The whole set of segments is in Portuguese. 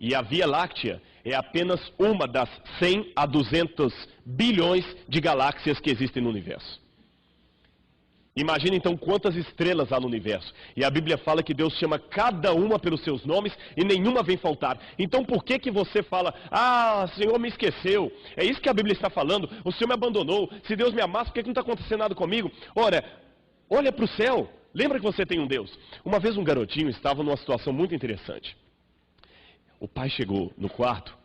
E a Via Láctea é apenas uma das 100 a 200 bilhões de galáxias que existem no universo. Imagina então quantas estrelas há no universo. E a Bíblia fala que Deus chama cada uma pelos seus nomes e nenhuma vem faltar. Então por que que você fala, ah, o Senhor me esqueceu? É isso que a Bíblia está falando, o Senhor me abandonou. Se Deus me amasse, por que não está acontecendo nada comigo? Ora, olha para o céu, lembra que você tem um Deus. Uma vez um garotinho estava numa situação muito interessante. O pai chegou no quarto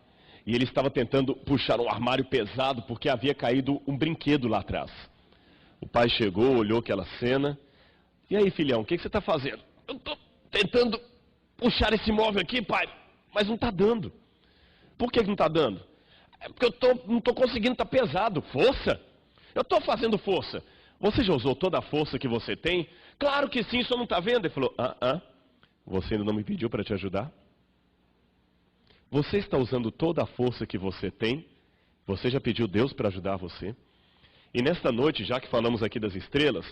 e ele estava tentando puxar um armário pesado porque havia caído um brinquedo lá atrás. O pai chegou, olhou aquela cena. E aí, filhão, o que você está fazendo? Eu estou tentando puxar esse móvel aqui, pai, mas não está dando. Por que não está dando? É porque não estou conseguindo, está pesado. Força? Eu estou fazendo força. Você já usou toda a força que você tem? Claro que sim, só não está vendo. Ele falou, você ainda não me pediu para te ajudar? Você está usando toda a força que você tem? Você já pediu Deus para ajudar você? E nesta noite, já que falamos aqui das estrelas,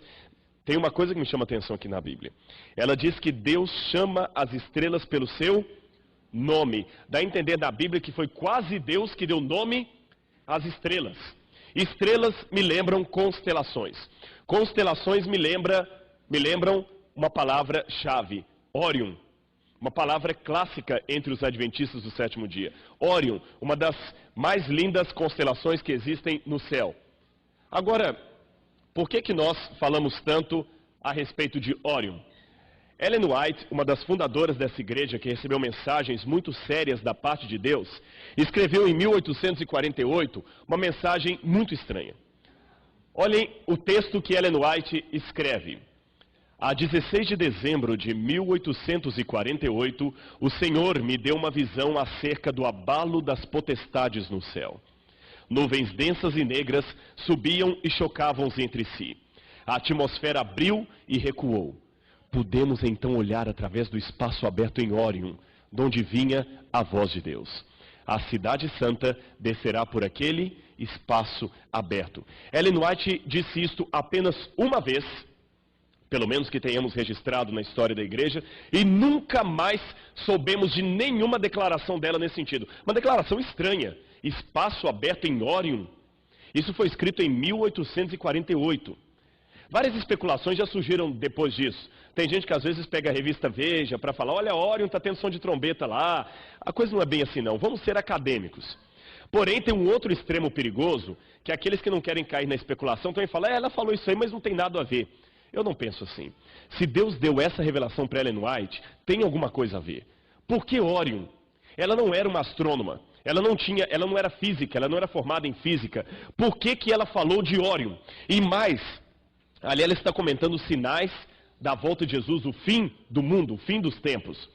tem uma coisa que me chama a atenção aqui na Bíblia. Ela diz que Deus chama as estrelas pelo seu nome. Dá a entender na Bíblia que foi quase Deus que deu nome às estrelas. Estrelas me lembram constelações. Constelações me lembram uma palavra-chave, Órion. Uma palavra clássica entre os adventistas do sétimo dia. Órion, uma das mais lindas constelações que existem no céu. Agora, por que nós falamos tanto a respeito de Órion? Ellen White, uma das fundadoras dessa igreja que recebeu mensagens muito sérias da parte de Deus, escreveu em 1848 uma mensagem muito estranha. Olhem o texto que Ellen White escreve. A 16 de dezembro de 1848, o Senhor me deu uma visão acerca do abalo das potestades no céu. Nuvens densas e negras subiam e chocavam-se entre si. A atmosfera abriu e recuou. Pudemos então olhar através do espaço aberto em Órion, de onde vinha a voz de Deus. A cidade santa descerá por aquele espaço aberto. Ellen White disse isto apenas uma vez, pelo menos que tenhamos registrado na história da igreja, e nunca mais soubemos de nenhuma declaração dela nesse sentido. Uma declaração estranha. Espaço aberto em Órion. Isso foi escrito em 1848. Várias especulações já surgiram depois disso. Tem gente que às vezes pega a revista Veja para falar, olha, Órion está tendo som de trombeta lá. A coisa não é bem assim não, vamos ser acadêmicos. Porém, tem um outro extremo perigoso, que aqueles que não querem cair na especulação também falam, ela falou isso aí, mas não tem nada a ver. Eu não penso assim. Se Deus deu essa revelação para Ellen White, tem alguma coisa a ver. Por que Órion? Ela não era uma astrônoma. Ela não era física, ela não era formada em física. Por que ela falou de Órion? E mais, ali ela está comentando os sinais da volta de Jesus, o fim do mundo, o fim dos tempos.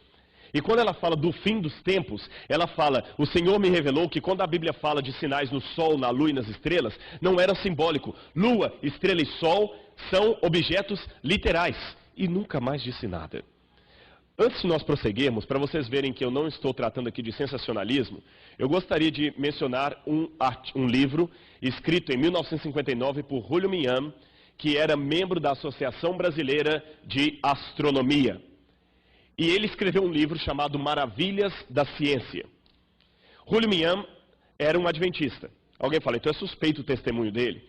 E quando ela fala do fim dos tempos, ela fala, o Senhor me revelou que quando a Bíblia fala de sinais no sol, na lua e nas estrelas, não era simbólico. Lua, estrela e sol são objetos literais. E nunca mais disse nada. Antes de nós prosseguirmos, para vocês verem que eu não estou tratando aqui de sensacionalismo, eu gostaria de mencionar um livro escrito em 1959 por Julio Mian, que era membro da Associação Brasileira de Astronomia. E ele escreveu um livro chamado Maravilhas da Ciência. Julio Mian era um adventista. Alguém fala, então é suspeito o testemunho dele?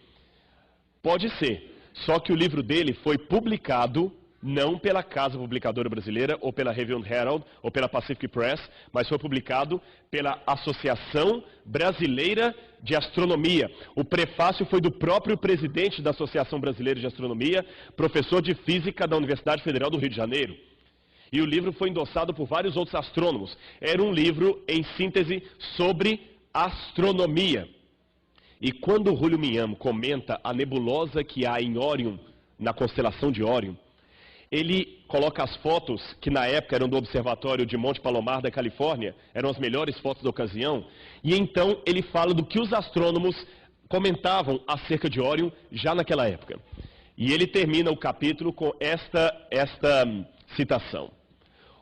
Pode ser, só que o livro dele foi publicado não pela Casa Publicadora Brasileira, ou pela Review and Herald, ou pela Pacific Press, mas foi publicado pela Associação Brasileira de Astronomia. O prefácio foi do próprio presidente da Associação Brasileira de Astronomia, professor de Física da Universidade Federal do Rio de Janeiro. E o livro foi endossado por vários outros astrônomos. Era um livro, em síntese, sobre astronomia. E quando o Julio Mian comenta a nebulosa que há em Órion, na constelação de Órion, ele coloca as fotos, que na época eram do observatório de Monte Palomar da Califórnia, eram as melhores fotos da ocasião, e então ele fala do que os astrônomos comentavam acerca de Órion já naquela época. E ele termina o capítulo com esta citação.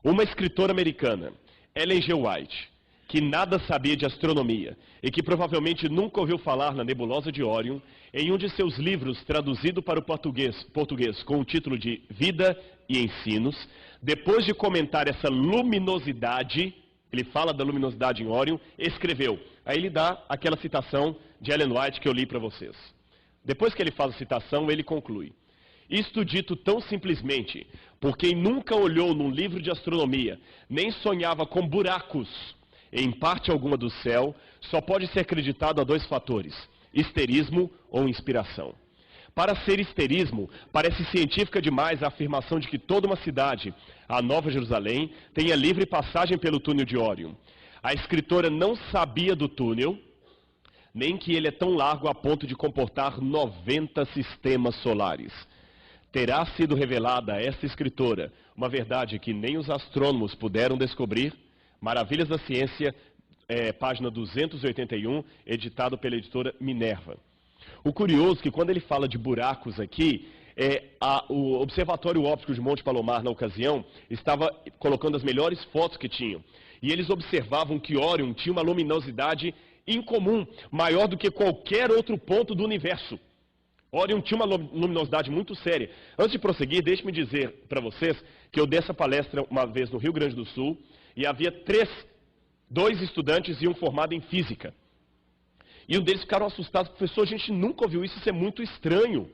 Uma escritora americana, Ellen G. White, que nada sabia de astronomia e que provavelmente nunca ouviu falar na nebulosa de Órion, em um de seus livros traduzido para o português com o título de Vida e Ensinos, depois de comentar essa luminosidade, ele fala da luminosidade em Órion, escreveu. Aí ele dá aquela citação de Ellen White que eu li para vocês. Depois que ele faz a citação, ele conclui. Isto dito tão simplesmente, por quem nunca olhou num livro de astronomia, nem sonhava com buracos em parte alguma do céu, só pode ser acreditado a dois fatores, histerismo ou inspiração. Para ser histerismo, parece científica demais a afirmação de que toda uma cidade, a Nova Jerusalém, tenha livre passagem pelo túnel de Órion. A escritora não sabia do túnel, nem que ele é tão largo a ponto de comportar 90 sistemas solares. Terá sido revelada a esta escritora uma verdade que nem os astrônomos puderam descobrir? Maravilhas da Ciência, página 281, editado pela editora Minerva. O curioso é que quando ele fala de buracos aqui, o Observatório Óptico de Monte Palomar, na ocasião, estava colocando as melhores fotos que tinham. E eles observavam que Órion tinha uma luminosidade incomum, maior do que qualquer outro ponto do universo. Órion tinha uma luminosidade muito séria. Antes de prosseguir, deixe-me dizer para vocês que eu dei essa palestra uma vez no Rio Grande do Sul, e havia dois estudantes e um formado em física. E um deles ficaram assustados. Professor, a gente nunca ouviu isso, isso é muito estranho.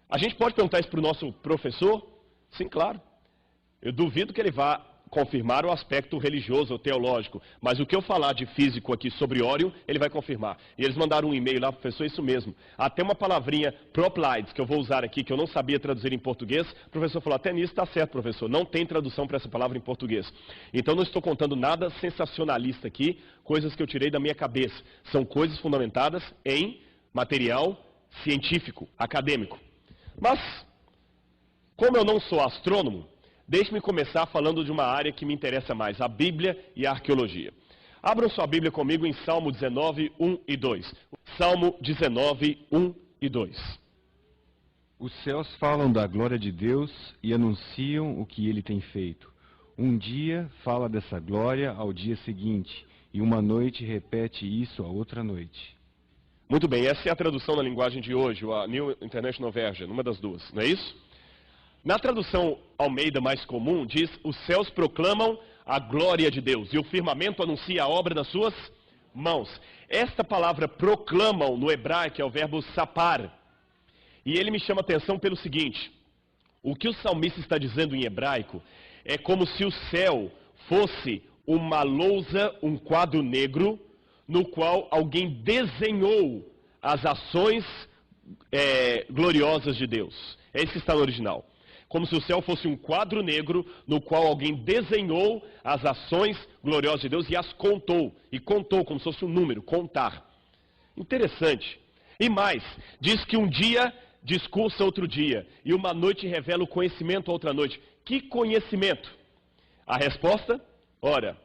A gente pode perguntar isso para o nosso professor? Sim, claro. Eu duvido que ele vá confirmar o aspecto religioso ou teológico, mas o que eu falar de físico aqui sobre Órion, ele vai confirmar. E eles mandaram um e-mail lá, professor, isso mesmo. Até uma palavrinha, proplides, que eu vou usar aqui, que eu não sabia traduzir em português, o professor falou, até nisso está certo, professor, não tem tradução para essa palavra em português. Então não estou contando nada sensacionalista aqui, coisas que eu tirei da minha cabeça. São coisas fundamentadas em material científico, acadêmico. Mas, como eu não sou astrônomo, deixe-me começar falando de uma área que me interessa mais, a Bíblia e a arqueologia. Abram sua Bíblia comigo em Salmo 19, 1 e 2. Salmo 19, 1 e 2. Os céus falam da glória de Deus e anunciam o que ele tem feito. Um dia fala dessa glória ao dia seguinte, e uma noite repete isso a outra noite. Muito bem, essa é a tradução na linguagem de hoje, a New International Version, uma das duas, não é isso? Na tradução Almeida mais comum, diz, os céus proclamam a glória de Deus, e o firmamento anuncia a obra das suas mãos. Esta palavra proclamam no hebraico é o verbo sapar. E ele me chama a atenção pelo seguinte, o que o salmista está dizendo em hebraico é como se o céu fosse uma lousa, um quadro negro, no qual alguém desenhou as ações gloriosas de Deus. Esse está no original. Como se o céu fosse um quadro negro no qual alguém desenhou as ações gloriosas de Deus e as contou. E contou como se fosse um número, contar. Interessante. E mais, diz que um dia discursa outro dia, e uma noite revela o conhecimento a outra noite. Que conhecimento? A resposta? Ora,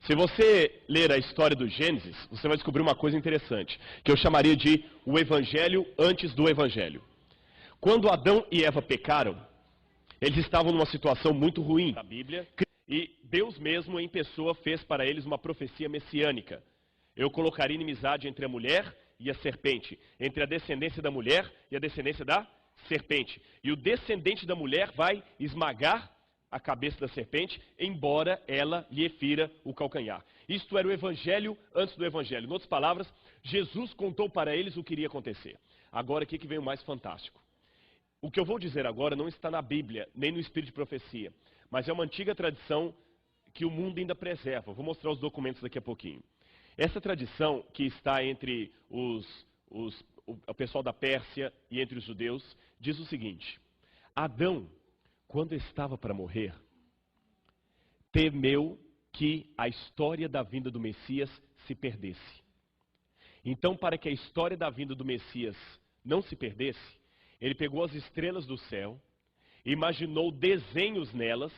se você ler a história do Gênesis, você vai descobrir uma coisa interessante, que eu chamaria de o Evangelho antes do Evangelho. Quando Adão e Eva pecaram, eles estavam numa situação muito ruim na Bíblia, e Deus mesmo em pessoa fez para eles uma profecia messiânica. Eu colocaria inimizade entre a mulher e a serpente, entre a descendência da mulher e a descendência da serpente. E o descendente da mulher vai esmagar a cabeça da serpente, embora ela lhe fira o calcanhar. Isto era o Evangelho antes do Evangelho. Em outras palavras, Jesus contou para eles o que iria acontecer. Agora, aqui que vem o mais fantástico. O que eu vou dizer agora não está na Bíblia, nem no Espírito de Profecia, mas é uma antiga tradição que o mundo ainda preserva. Vou mostrar os documentos daqui a pouquinho. Essa tradição que está entre o pessoal da Pérsia e entre os judeus, diz o seguinte, Adão, quando estava para morrer, temeu que a história da vinda do Messias se perdesse. Então, para que a história da vinda do Messias não se perdesse, ele pegou as estrelas do céu, imaginou desenhos nelas,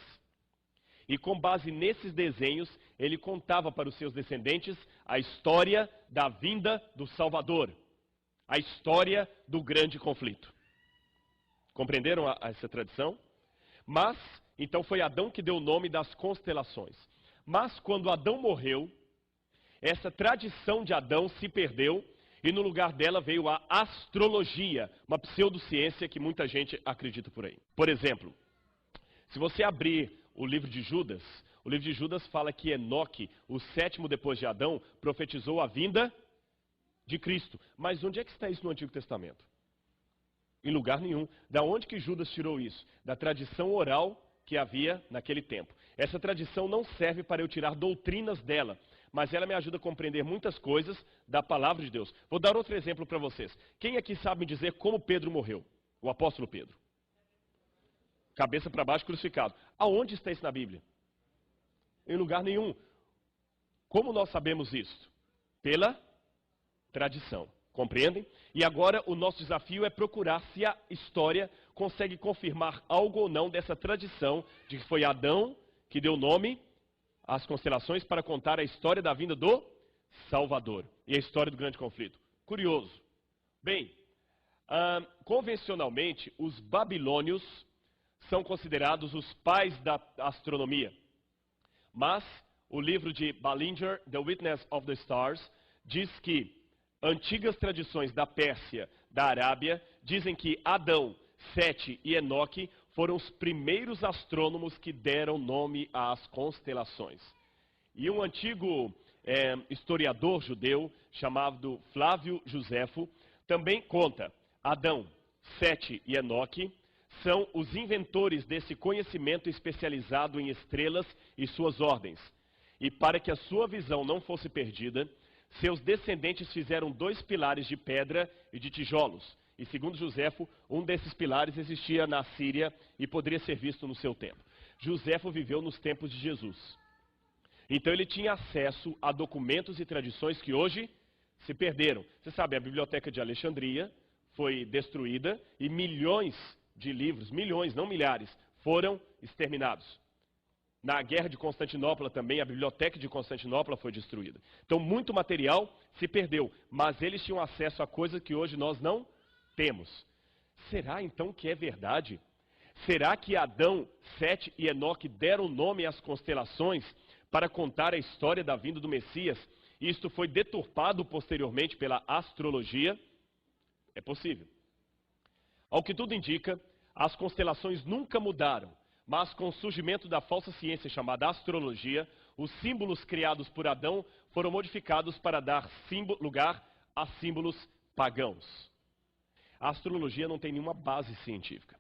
e com base nesses desenhos, ele contava para os seus descendentes a história da vinda do Salvador, a história do grande conflito. Compreenderam essa tradição? Mas, então foi Adão que deu o nome das constelações. Mas quando Adão morreu, essa tradição de Adão se perdeu, e no lugar dela veio a astrologia, uma pseudociência que muita gente acredita por aí. Por exemplo, se você abrir o livro de Judas, O livro de Judas fala que Enoque, o sétimo depois de Adão, profetizou a vinda de Cristo. Mas onde é que está isso no Antigo Testamento? Em lugar nenhum. Da onde que Judas tirou isso? Da tradição oral que havia naquele tempo. Essa tradição não serve para eu tirar doutrinas dela, mas ela me ajuda a compreender muitas coisas da palavra de Deus. Vou dar outro exemplo para vocês. Quem aqui sabe me dizer como Pedro morreu? O apóstolo Pedro. Cabeça para baixo, crucificado. Aonde está isso na Bíblia? Em lugar nenhum. Como nós sabemos isso? Pela tradição. Compreendem? E agora o nosso desafio é procurar se a história consegue confirmar algo ou não dessa tradição de que foi Adão que deu nome às constelações para contar a história da vinda do Salvador e a história do grande conflito. Curioso. Bem, convencionalmente, os babilônios são considerados os pais da astronomia. Mas o livro de Ballinger, The Witness of the Stars, diz que antigas tradições da Pérsia, da Arábia, dizem que Adão, Sete e Enoque foram os primeiros astrônomos que deram nome às constelações. E um antigo historiador judeu, chamado Flávio Josefo, também conta: Adão, Sete e Enoque são os inventores desse conhecimento especializado em estrelas e suas ordens. E para que a sua visão não fosse perdida, seus descendentes fizeram 2 pilares de pedra e de tijolos. E segundo Josefo, um desses pilares existia na Síria e poderia ser visto no seu tempo. Josefo viveu nos tempos de Jesus. Então ele tinha acesso a documentos e tradições que hoje se perderam. Você sabe, a Biblioteca de Alexandria foi destruída e milhões de livros, milhões, não milhares, foram exterminados. Na Guerra de Constantinopla também, a Biblioteca de Constantinopla foi destruída. Então, muito material se perdeu, mas eles tinham acesso a coisas que hoje nós não temos. Será então que é verdade? Será que Adão, Sete e Enoque deram nome às constelações para contar a história da vinda do Messias? E isto foi deturpado posteriormente pela astrologia? É possível. Ao que tudo indica, as constelações nunca mudaram. Mas com o surgimento da falsa ciência chamada astrologia, os símbolos criados por Adão foram modificados para dar lugar a símbolos pagãos. A astrologia não tem nenhuma base científica.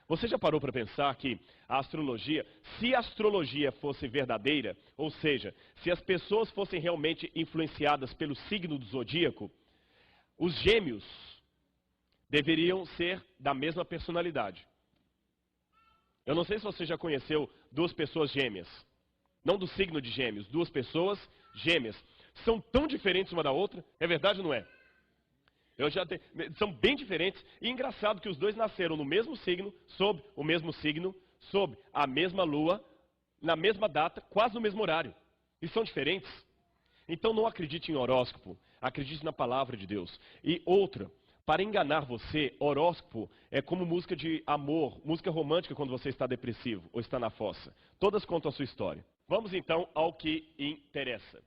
Você já parou para pensar que a astrologia, se a astrologia fosse verdadeira, ou seja, se as pessoas fossem realmente influenciadas pelo signo do zodíaco, os gêmeos deveriam ser da mesma personalidade. Eu não sei se você já conheceu 2 pessoas gêmeas. Não do signo de gêmeos, 2 pessoas gêmeas. São tão diferentes uma da outra, é verdade ou não é? São bem diferentes. E engraçado que os 2 nasceram no mesmo signo, sob o mesmo signo, sob a mesma lua, na mesma data, quase no mesmo horário. E são diferentes. Então não acredite em horóscopo, acredite na palavra de Deus. E outra, para enganar você, horóscopo é como música de amor, música romântica quando você está depressivo ou está na fossa. Todas contam a sua história. Vamos então ao que interessa.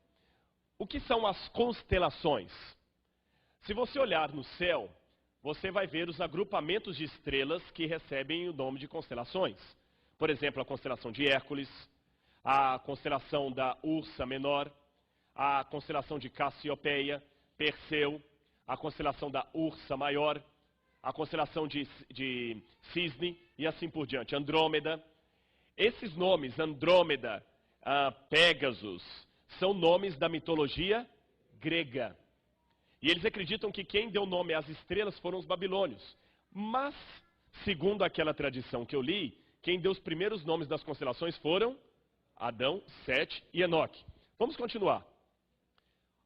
O que são as constelações? Se você olhar no céu, você vai ver os agrupamentos de estrelas que recebem o nome de constelações. Por exemplo, a constelação de Hércules, a constelação da Ursa Menor, a constelação de Cassiopeia, Perseu, a constelação da Ursa Maior, a constelação de Cisne e assim por diante, Andrômeda. Esses nomes, Andrômeda, Pégasus, são nomes da mitologia grega. E eles acreditam que quem deu nome às estrelas foram os babilônios. Mas, segundo aquela tradição que eu li, quem deu os primeiros nomes das constelações foram Adão, Sete e Enoque. Vamos continuar.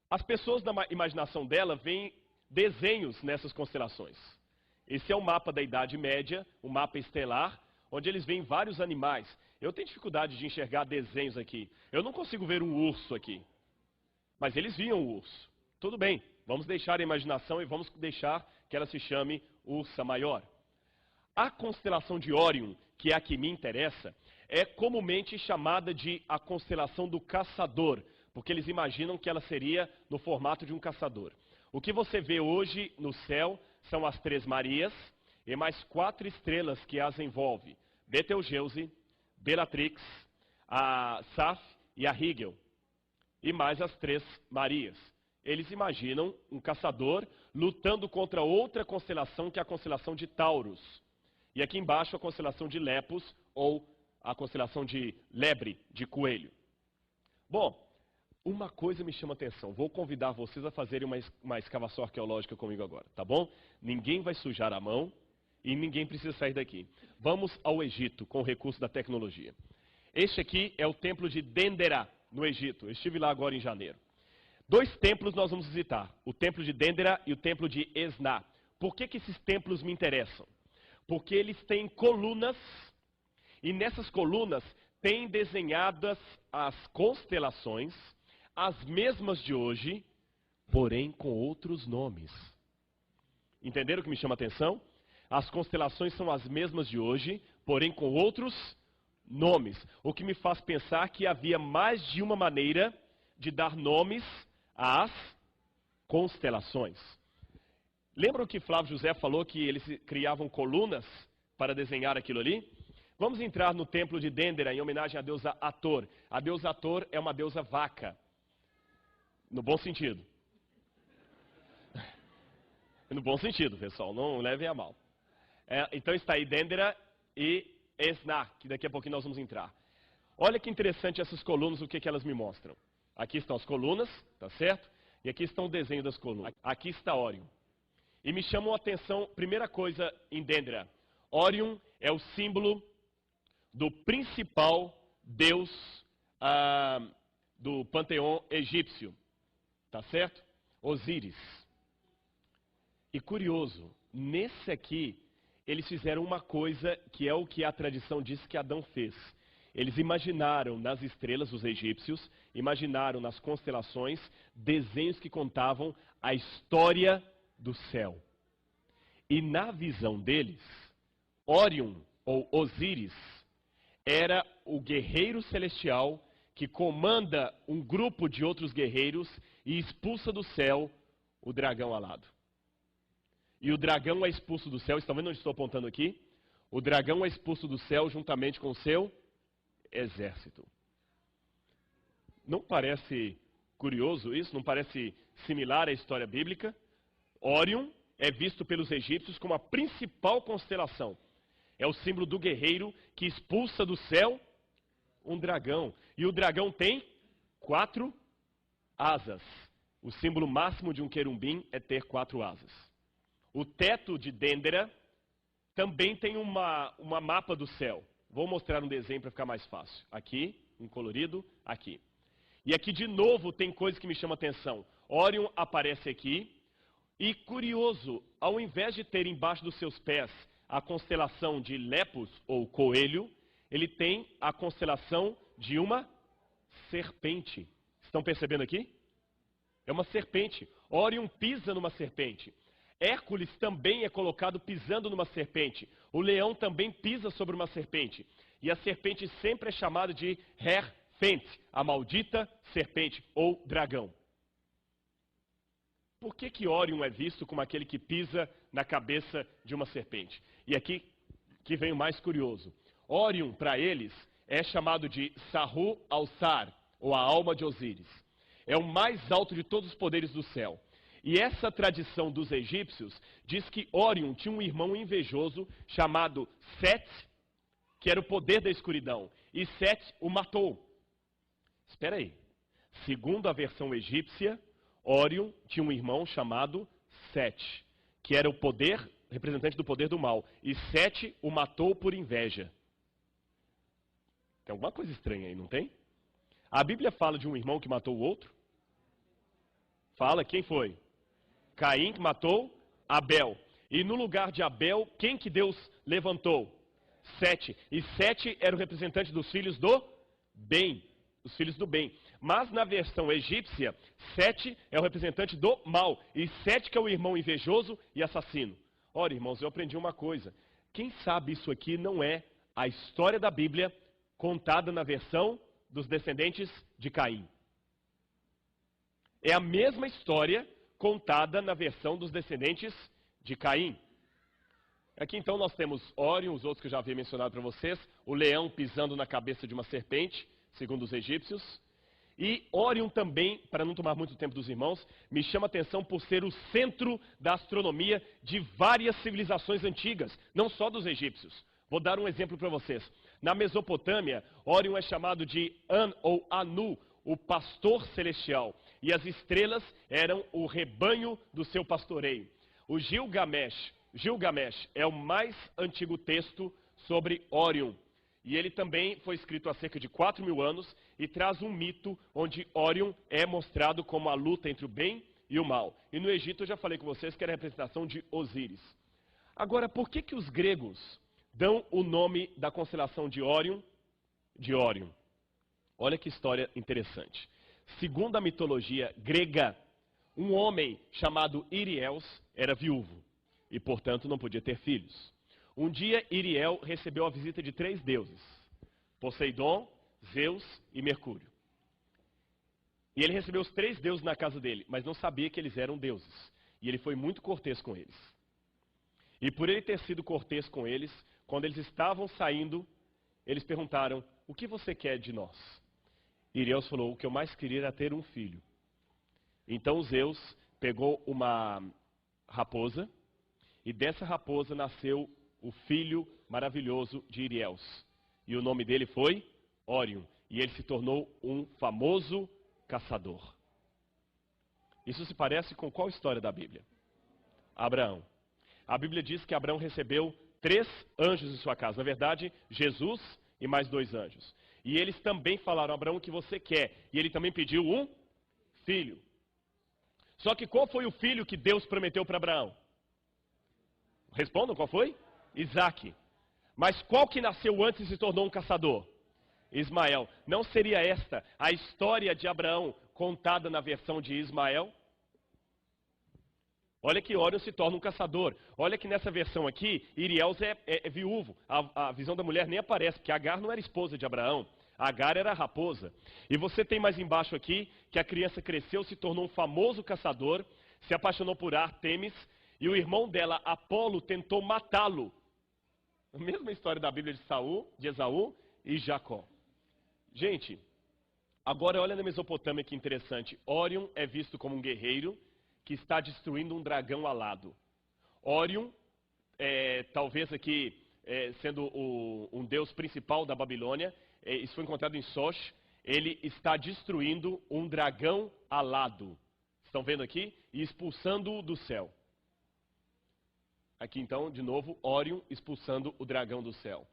As pessoas, na imaginação dela, veem desenhos nessas constelações. Esse é o mapa da Idade Média, o mapa estelar, onde eles veem vários animais. Eu tenho dificuldade de enxergar desenhos aqui. Eu não consigo ver um urso aqui. Mas eles viam o urso. Tudo bem, vamos deixar a imaginação e vamos deixar que ela se chame Ursa Maior. A constelação de Órion, que é a que me interessa, é comumente chamada de a constelação do caçador, porque eles imaginam que ela seria no formato de um caçador. O que você vê hoje no céu são as 3 Marias e mais 4 estrelas que as envolvem: Betelgeuse, Bellatrix, a Saf e a Rigel, e mais as 3 Marias. Eles imaginam um caçador lutando contra outra constelação, que é a constelação de Taurus. E aqui embaixo a constelação de Lepus, ou a constelação de Lebre, de coelho. Bom, uma coisa me chama a atenção. Vou convidar vocês a fazerem uma escavação arqueológica comigo agora, tá bom? Ninguém vai sujar a mão e ninguém precisa sair daqui. Vamos ao Egito com o recurso da tecnologia. Este aqui é o templo de Dendera, no Egito. Eu estive lá agora em janeiro. 2 templos nós vamos visitar, o templo de Dendera e o templo de Esna. Por que esses templos me interessam? Porque eles têm colunas, e nessas colunas têm desenhadas as constelações, as mesmas de hoje, porém com outros nomes. Entenderam o que me chama a atenção? As constelações são as mesmas de hoje, porém com outros nomes. O que me faz pensar que havia mais de uma maneira de dar nomes às constelações. Lembram que Flávio José falou que eles criavam colunas para desenhar aquilo ali? Vamos entrar no templo de Dendera em homenagem à deusa Ator. A deusa Ator é uma deusa vaca. No bom sentido. No bom sentido, pessoal, não levem a mal. Então está aí Dendera e Esna, que daqui a pouquinho nós vamos entrar. Olha que interessante essas colunas, o que elas me mostram. Aqui estão as colunas, tá certo? E aqui está o desenho das colunas. Aqui está Órion. E me chamam a atenção, primeira coisa em Dendera. Órion é o símbolo do principal deus do panteão egípcio. Tá certo? Osíris. E curioso, nesse aqui, eles fizeram uma coisa que é o que a tradição diz que Adão fez. Eles imaginaram nas estrelas, os egípcios, imaginaram nas constelações, desenhos que contavam a história do céu. E na visão deles, Órion, ou Osíris, era o guerreiro celestial que comanda um grupo de outros guerreiros e expulsa do céu o dragão alado. E o dragão é expulso do céu, estão vendo onde estou apontando aqui? O dragão é expulso do céu juntamente com o seu exército. Não parece curioso isso? Não parece similar à história bíblica? Órion é visto pelos egípcios como a principal constelação. É o símbolo do guerreiro que expulsa do céu um dragão. E o dragão tem 4 asas. O símbolo máximo de um querubim é ter 4 asas. O teto de Dendera também tem uma mapa do céu. Vou mostrar um desenho para ficar mais fácil. Aqui, um colorido, aqui. E aqui de novo tem coisa que me chama a atenção. Órion aparece aqui. E curioso, ao invés de ter embaixo dos seus pés a constelação de Lepus, ou coelho, ele tem a constelação de uma serpente. Estão percebendo aqui? É uma serpente. Órion pisa numa serpente. Hércules também é colocado pisando numa serpente. O leão também pisa sobre uma serpente. E a serpente sempre é chamada de Her-Fent, a maldita serpente ou dragão. Por que Órion é visto como aquele que pisa na cabeça de uma serpente? E aqui que vem o mais curioso. Órion, para eles, é chamado de Sahu-Alsar, ou a alma de Osíris. É o mais alto de todos os poderes do céu. E essa tradição dos egípcios diz que Órion tinha um irmão invejoso chamado Set, que era o poder da escuridão. E Set o matou. Espera aí. Segundo a versão egípcia, Órion tinha um irmão chamado Set, que era o poder, representante do poder do mal. E Set o matou por inveja. Tem alguma coisa estranha aí, não tem? A Bíblia fala de um irmão que matou o outro? Fala, quem foi? Caim que matou Abel. E no lugar de Abel, quem que Deus levantou? Sete. E Sete era o representante dos filhos do bem. Os filhos do bem. Mas na versão egípcia, Sete é o representante do mal. E Sete que é o irmão invejoso e assassino. Ora, irmãos, eu aprendi uma coisa. Quem sabe isso aqui não é a história da Bíblia contada na versão dos descendentes de Caim. É a mesma história contada na versão dos descendentes de Caim. Aqui então nós temos Órion, os outros que eu já havia mencionado para vocês, o leão pisando na cabeça de uma serpente, segundo os egípcios. E Órion também, para não tomar muito tempo dos irmãos, me chama a atenção por ser o centro da astronomia de várias civilizações antigas, não só dos egípcios. Vou dar um exemplo para vocês. Na Mesopotâmia, Órion é chamado de An ou Anu, o pastor celestial. E as estrelas eram o rebanho do seu pastoreio. O Gilgamesh é o mais antigo texto sobre Órion. E ele também foi escrito há cerca de 4.000 anos e traz um mito onde Órion é mostrado como a luta entre o bem e o mal. E no Egito eu já falei com vocês que era a representação de Osíris. Agora, por que os gregos dão o nome da constelação de Órion de Órion? Olha que história interessante. Segundo a mitologia grega, um homem chamado Iriels era viúvo e, portanto, não podia ter filhos. Um dia, Iriel recebeu a visita de 3 deuses, Poseidon, Zeus e Mercúrio. E ele recebeu os 3 deuses na casa dele, mas não sabia que eles eram deuses. E ele foi muito cortês com eles. E por ele ter sido cortês com eles, quando eles estavam saindo, eles perguntaram, o que você quer de nós? Iriel falou, o que eu mais queria era ter um filho. Então Zeus pegou uma raposa, e dessa raposa nasceu o filho maravilhoso de Iriels. E o nome dele foi Órion. E ele se tornou um famoso caçador. Isso se parece com qual história da Bíblia? Abraão. A Bíblia diz que Abraão recebeu 3 anjos em sua casa. Na verdade, Jesus e mais 2 anjos. E eles também falaram, Abraão, o que você quer? E ele também pediu um filho. Só que qual foi o filho que Deus prometeu para Abraão? Respondam, qual foi? Isaque. Mas qual que nasceu antes e se tornou um caçador? Ismael. Não seria esta a história de Abraão contada na versão de Ismael? Olha que Órion se torna um caçador. Olha que nessa versão aqui, Iriels é viúvo. A visão da mulher nem aparece, porque Agar não era esposa de Abraão. Agar era a raposa. E você tem mais embaixo aqui que a criança cresceu, se tornou um famoso caçador, se apaixonou por Ártemis, e o irmão dela, Apolo, tentou matá-lo. A mesma história da Bíblia de Esaú e Jacó. Gente, agora olha na Mesopotâmia que interessante. Órion é visto como um guerreiro que está destruindo um dragão alado. Órion, talvez aqui sendo um deus principal da Babilônia, isso foi encontrado em Soch, ele está destruindo um dragão alado. Estão vendo aqui? E expulsando-o do céu. Aqui então, de novo, Órion expulsando o dragão do céu.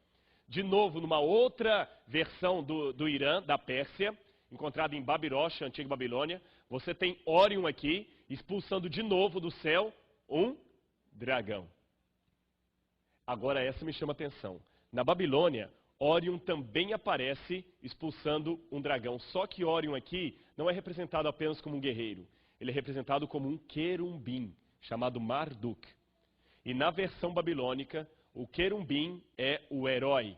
De novo, numa outra versão do Irã, da Pérsia, encontrada em Babirocha, antiga Babilônia, você tem Órion aqui, expulsando de novo do céu um dragão. Agora essa me chama a atenção. Na Babilônia, Órion também aparece expulsando um dragão. Só que Órion aqui não é representado apenas como um guerreiro. Ele é representado como um querumbim, chamado Marduk. E na versão babilônica, o querumbim é o herói.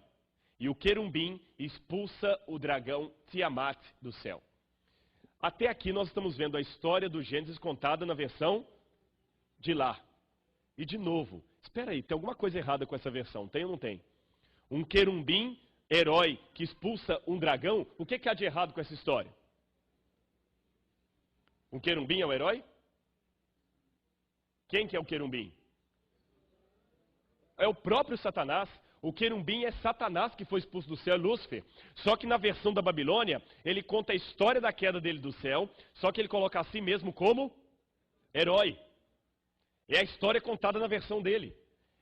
E o querumbim expulsa o dragão Tiamat do céu. Até aqui nós estamos vendo a história do Gênesis contada na versão de lá. E de novo, espera aí, tem alguma coisa errada com essa versão, tem ou não tem? Um querumbim, herói, que expulsa um dragão, o que há de errado com essa história? Um querumbim é o herói? Quem que é o querumbim? É o próprio Satanás. O querumbim é Satanás que foi expulso do céu, é Lúcifer. Só que na versão da Babilônia, ele conta a história da queda dele do céu, só que ele coloca a si mesmo como herói. É a história contada na versão dele.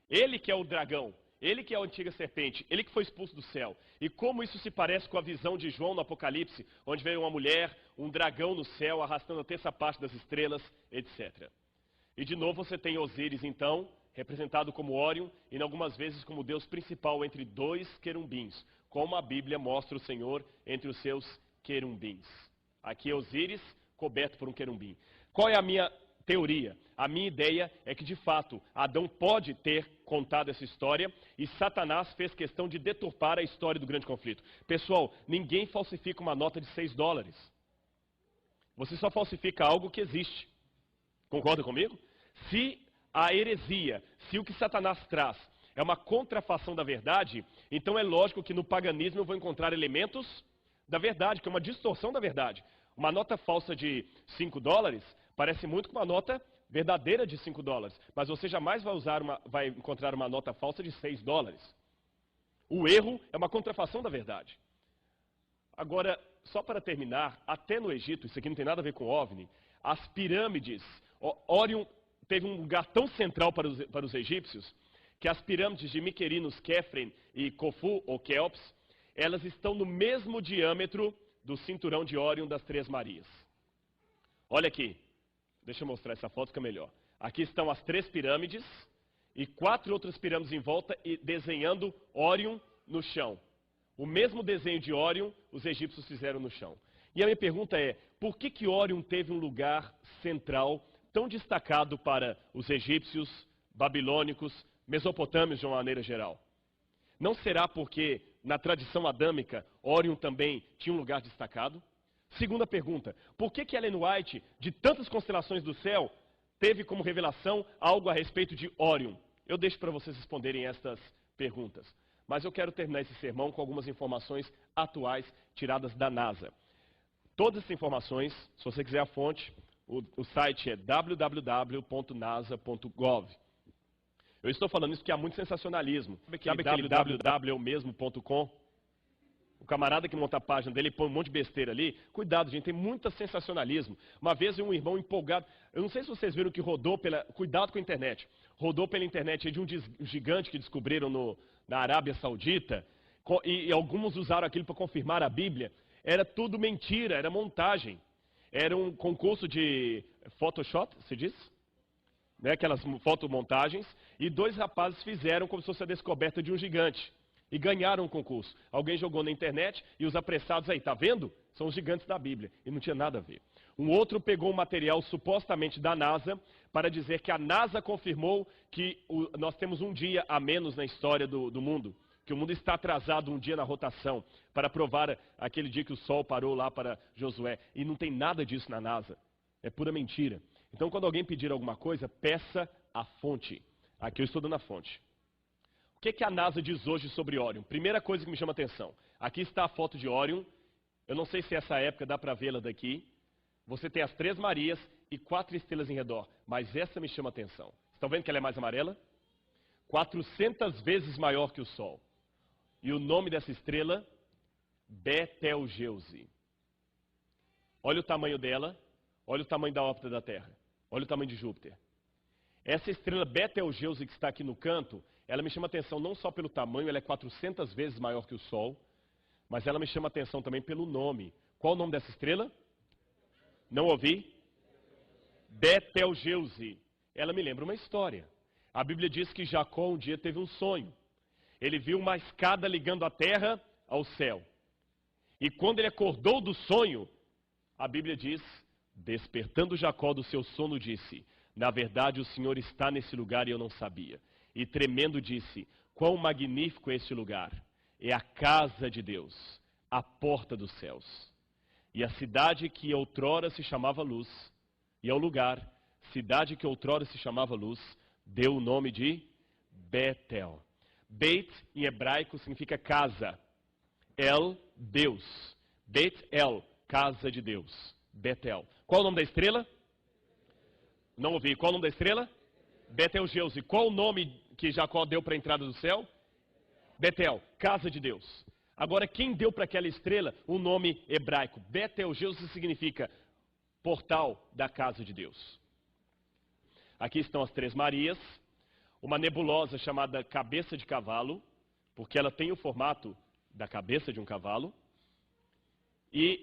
Ele que é o dragão, ele que é a antiga serpente, ele que foi expulso do céu. E como isso se parece com a visão de João no Apocalipse, onde veio uma mulher, um dragão no céu, arrastando a terça parte das estrelas, etc. E de novo você tem Osíris, então, representado como Órion, e algumas vezes como Deus principal entre 2 querumbins, como a Bíblia mostra o Senhor entre os seus querumbins. Aqui é Osíris, coberto por um querumbim. Qual é a minha teoria? A minha ideia é que, de fato, Adão pode ter contado essa história, e Satanás fez questão de deturpar a história do grande conflito. Pessoal, ninguém falsifica uma nota de $6. Você só falsifica algo que existe. Concorda comigo? Se a heresia, se o que Satanás traz é uma contrafação da verdade, então é lógico que no paganismo eu vou encontrar elementos da verdade, que é uma distorção da verdade. Uma nota falsa de $5 parece muito com uma nota verdadeira de $5, mas você jamais vai encontrar uma nota falsa de $6. O erro é uma contrafação da verdade. Agora, só para terminar, até no Egito, isso aqui não tem nada a ver com OVNI, as pirâmides, Órion teve um lugar tão central para os egípcios, que as pirâmides de Miquerinos, Kefren e Khufu, ou Quéops, elas estão no mesmo diâmetro do cinturão de Órion das Três Marias. Olha aqui, deixa eu mostrar essa foto, fica melhor. Aqui estão as 3 pirâmides e 4 outras pirâmides em volta e desenhando Órion no chão. O mesmo desenho de Órion os egípcios fizeram no chão. E a minha pergunta é, por que Órion teve um lugar central tão destacado para os egípcios, babilônicos, mesopotâmios de uma maneira geral? Não será porque, na tradição adâmica, Órion também tinha um lugar destacado? Segunda pergunta, por que Ellen White, de tantas constelações do céu, teve como revelação algo a respeito de Órion? Eu deixo para vocês responderem estas perguntas. Mas eu quero terminar esse sermão com algumas informações atuais tiradas da NASA. Todas essas informações, se você quiser a fonte, o site é www.nasa.gov. Eu estou falando isso porque há muito sensacionalismo. Sabe aquele www.mesmo.com? O camarada que monta a página dele põe um monte de besteira ali. Cuidado, gente, tem muito sensacionalismo. Uma vez um irmão empolgado, eu não sei se vocês viram que rodou pela... Cuidado com a internet. Rodou pela internet de um gigante que descobriram na Arábia Saudita, e alguns usaram aquilo para confirmar a Bíblia. Era tudo mentira, era montagem. Era um concurso de Photoshop, se diz? Né, aquelas fotomontagens, e 2 rapazes fizeram como se fosse a descoberta de um gigante. E ganharam o concurso. Alguém jogou na internet e os apressados aí, tá vendo? São os gigantes da Bíblia. E não tinha nada a ver. Um outro pegou um material supostamente da NASA para dizer que a NASA confirmou que nós temos um dia a menos na história do mundo. Que o mundo está atrasado um dia na rotação para provar aquele dia que o Sol parou lá para Josué. E não tem nada disso na NASA. É pura mentira. Então, quando alguém pedir alguma coisa, peça a fonte. Aqui eu estou dando a fonte. O que a NASA diz hoje sobre Órion? Primeira coisa que me chama a atenção. Aqui está a foto de Órion. Eu não sei se essa época dá para vê-la daqui. Você tem as 3 Marias e 4 estrelas em redor. Mas essa me chama a atenção. Estão vendo que ela é mais amarela? 400 vezes maior que o Sol. E o nome dessa estrela? Betelgeuse. Olha o tamanho dela. Olha o tamanho da órbita da Terra. Olha o tamanho de Júpiter. Essa estrela Betelgeuse que está aqui no canto, ela me chama a atenção não só pelo tamanho, ela é 400 vezes maior que o Sol, mas ela me chama a atenção também pelo nome. Qual o nome dessa estrela? Não ouvi? Betelgeuse. Ela me lembra uma história. A Bíblia diz que Jacó um dia teve um sonho. Ele viu uma escada ligando a terra ao céu. E quando ele acordou do sonho, a Bíblia diz, despertando Jacó do seu sono, disse, na verdade o Senhor está nesse lugar e eu não sabia. E tremendo disse, quão magnífico é este lugar. É a casa de Deus, a porta dos céus. E a cidade que outrora se chamava Luz, e ao lugar, cidade que outrora se chamava Luz, deu o nome de Betel. Beit, em hebraico, significa casa. El, Deus. Bet El, casa de Deus. Betel. Qual o nome da estrela? Não ouvi. Qual o nome da estrela? Betelgeuse. Qual o nome que Jacó deu para a entrada do céu? Betel, casa de Deus. Agora, quem deu para aquela estrela o nome hebraico? Betelgeuse significa portal da casa de Deus. Aqui estão as 3 Marias. Uma nebulosa chamada cabeça de cavalo, porque ela tem o formato da cabeça de um cavalo. E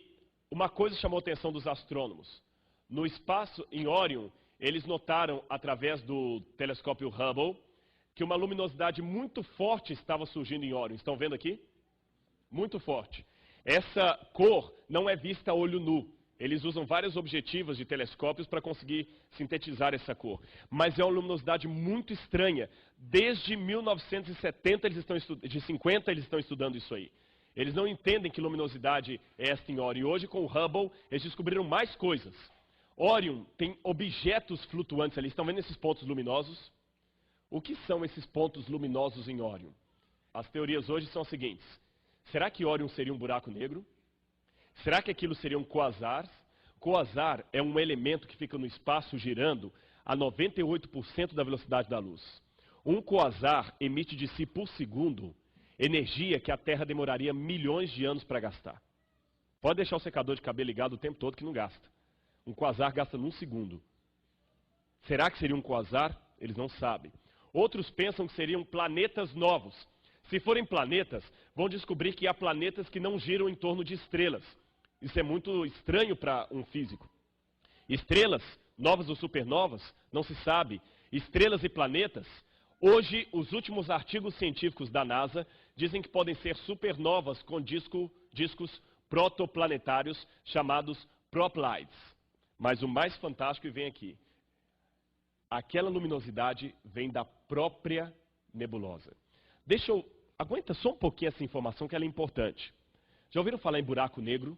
uma coisa chamou a atenção dos astrônomos. No espaço, em Órion, eles notaram, através do telescópio Hubble, que uma luminosidade muito forte estava surgindo em Órion. Estão vendo aqui? Muito forte. Essa cor não é vista a olho nu. Eles usam vários objetivos de telescópios para conseguir sintetizar essa cor. Mas é uma luminosidade muito estranha. Desde 1970, de 50, eles estão estudando isso aí. Eles não entendem que luminosidade é esta em Órion. E hoje, com o Hubble, eles descobriram mais coisas. Órion tem objetos flutuantes ali. Estão vendo esses pontos luminosos? O que são esses pontos luminosos em Órion? As teorias hoje são as seguintes. Será que Órion seria um buraco negro? Será que aquilo seria um quasar? Quasar é um elemento que fica no espaço girando a 98% da velocidade da luz. Um quasar emite de si por segundo energia que a Terra demoraria milhões de anos para gastar. Pode deixar o secador de cabelo ligado o tempo todo que não gasta. Um quasar gasta num segundo. Será que seria um quasar? Eles não sabem. Outros pensam que seriam planetas novos. Se forem planetas, vão descobrir que há planetas que não giram em torno de estrelas. Isso é muito estranho para um físico. Estrelas, novas ou supernovas, não se sabe. Estrelas e planetas, hoje os últimos artigos científicos da NASA dizem que podem ser supernovas com discos protoplanetários chamados proplyds. Mas o mais fantástico vem aqui. Aquela luminosidade vem da própria nebulosa. Aguenta só um pouquinho essa informação que ela é importante. Já ouviram falar em buraco negro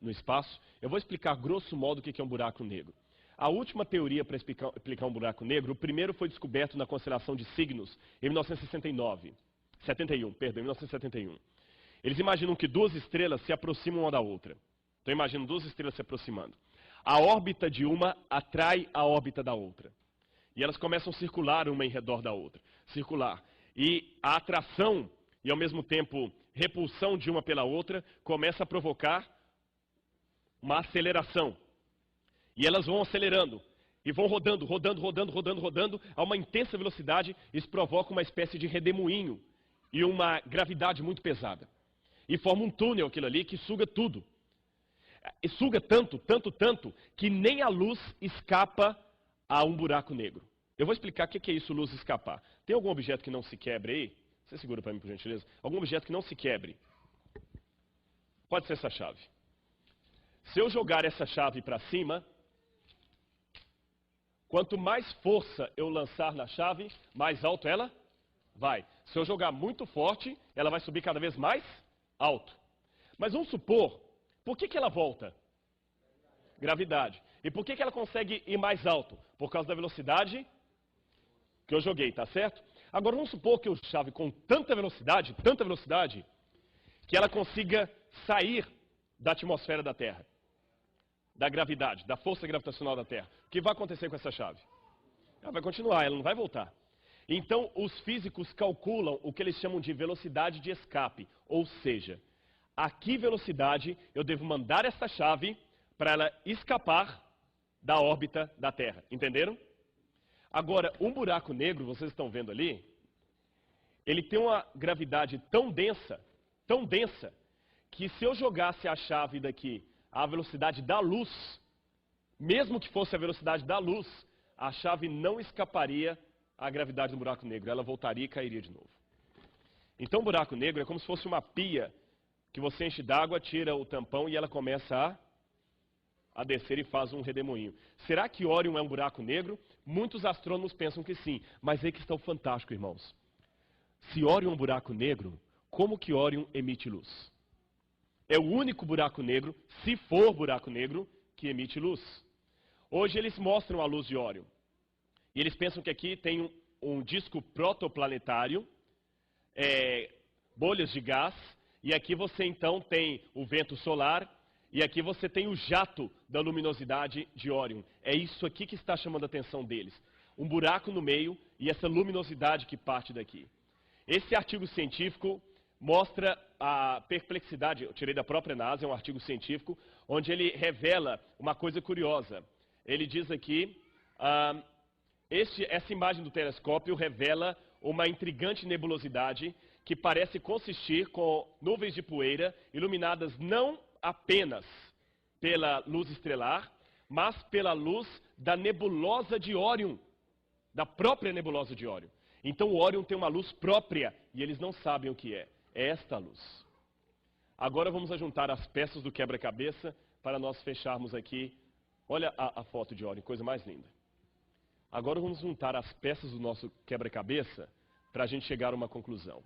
no espaço? Eu vou explicar grosso modo o que é um buraco negro. A última teoria para explicar um buraco negro, o primeiro foi descoberto na constelação de Cygnus em 1971. Eles imaginam que duas estrelas se aproximam uma da outra. Então imaginam duas estrelas se aproximando. A órbita de uma atrai a órbita da outra. E elas começam a circular uma em redor da outra. Circular. E a atração e ao mesmo tempo repulsão de uma pela outra começa a provocar uma aceleração. E elas vão acelerando. E vão rodando a uma intensa velocidade. Isso provoca uma espécie de redemoinho e uma gravidade muito pesada. E forma um túnel aquilo ali que suga tudo. E suga tanto, que nem a luz escapa a um buraco negro. Eu vou explicar o que é isso, luz escapar. Tem algum objeto que não se quebre aí? Você segura para mim, por gentileza? Algum objeto que não se quebre? Pode ser essa chave. Se eu jogar essa chave para cima, quanto mais força eu lançar na chave, mais alto ela vai. Se eu jogar muito forte, ela vai subir cada vez mais alto. Mas vamos supor, por que ela volta? Gravidade. E por que ela consegue ir mais alto? Por causa da velocidade que eu joguei, tá certo? Agora vamos supor que eu chave com tanta velocidade, que ela consiga sair da atmosfera da Terra, da gravidade, da força gravitacional da Terra. O que vai acontecer com essa chave? Ela vai continuar, ela não vai voltar. Então os físicos calculam o que eles chamam de velocidade de escape, ou seja, a que velocidade eu devo mandar essa chave para ela escapar da órbita da Terra. Entenderam? Agora, um buraco negro, vocês estão vendo ali, ele tem uma gravidade tão densa, que se eu jogasse a chave daqui à velocidade da luz, mesmo que fosse a velocidade da luz, a chave não escaparia à gravidade do buraco negro, ela voltaria e cairia de novo. Então, o buraco negro é como se fosse uma pia que você enche d'água, tira o tampão e ela começa a descer e faz um redemoinho. Será que Órion é um buraco negro? Muitos astrônomos pensam que sim, mas aí que está o fantástico, irmãos. Se Órion é um buraco negro, como que Órion emite luz? É o único buraco negro, se for buraco negro, que emite luz. Hoje eles mostram a luz de Órion. E eles pensam que aqui tem um disco protoplanetário, bolhas de gás, e aqui você então tem o vento solar, e aqui você tem o jato da luminosidade de Órion. É isso aqui que está chamando a atenção deles. Um buraco no meio e essa luminosidade que parte daqui. Esse artigo científico mostra a perplexidade, eu tirei da própria NASA, é um artigo científico, onde ele revela uma coisa curiosa. Ele diz aqui, essa imagem do telescópio revela uma intrigante nebulosidade que parece consistir com nuvens de poeira iluminadas não apenas pela luz estelar, mas pela luz da nebulosa de Órion, da própria nebulosa de Órion. Então o Órion tem uma luz própria e eles não sabem o que é. É esta luz. Agora vamos juntar as peças do quebra-cabeça para nós fecharmos aqui. Olha a foto de Órion, coisa mais linda. Agora vamos juntar as peças do nosso quebra-cabeça para a gente chegar a uma conclusão.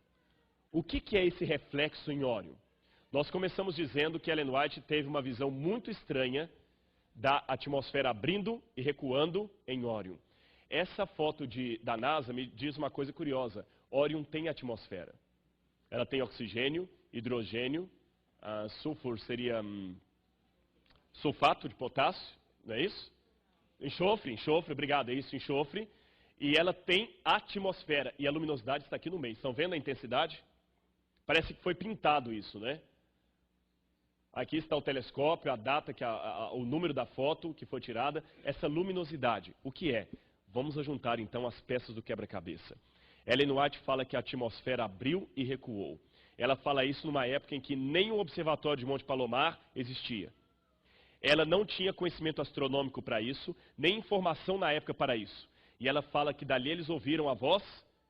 O que é esse reflexo em Órion? Nós começamos dizendo que Ellen White teve uma visão muito estranha da atmosfera abrindo e recuando em Órion. Essa foto da NASA me diz uma coisa curiosa. Órion tem atmosfera. Ela tem oxigênio, hidrogênio, sulfur seria sulfato de potássio, não é isso? Enxofre, obrigado, é isso, enxofre. E ela tem atmosfera, e a luminosidade está aqui no meio. Estão vendo a intensidade? Parece que foi pintado isso, né? Aqui está o telescópio, a data, o número da foto que foi tirada, essa luminosidade. O que é? Vamos juntar então as peças do quebra-cabeça. Ellen White fala que a atmosfera abriu e recuou. Ela fala isso numa época em que nem o observatório de Monte Palomar existia. Ela não tinha conhecimento astronômico para isso, nem informação na época para isso. E ela fala que dali eles ouviram a voz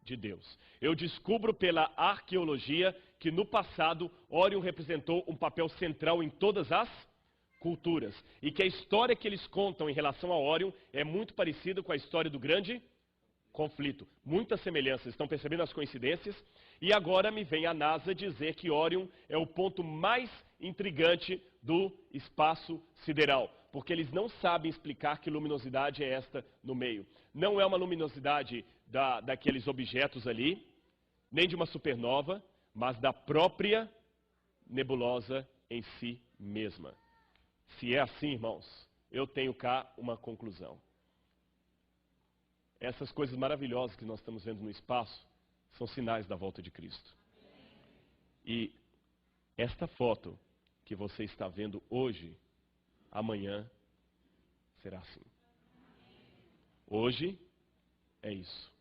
de Deus. Eu descubro pela arqueologia que no passado Órion representou um papel central em todas as culturas. E que a história que eles contam em relação a Órion é muito parecida com a história do grande conflito. Muitas semelhanças, estão percebendo as coincidências? E agora me vem a NASA dizer que Órion é o ponto mais intrigante do espaço sideral, porque eles não sabem explicar que luminosidade é esta no meio. Não é uma luminosidade daqueles objetos ali, nem de uma supernova, mas da própria nebulosa em si mesma. Se é assim, irmãos, eu tenho cá uma conclusão. Essas coisas maravilhosas que nós estamos vendo no espaço são sinais da volta de Cristo. E esta foto que você está vendo hoje, amanhã será assim. Hoje é isso.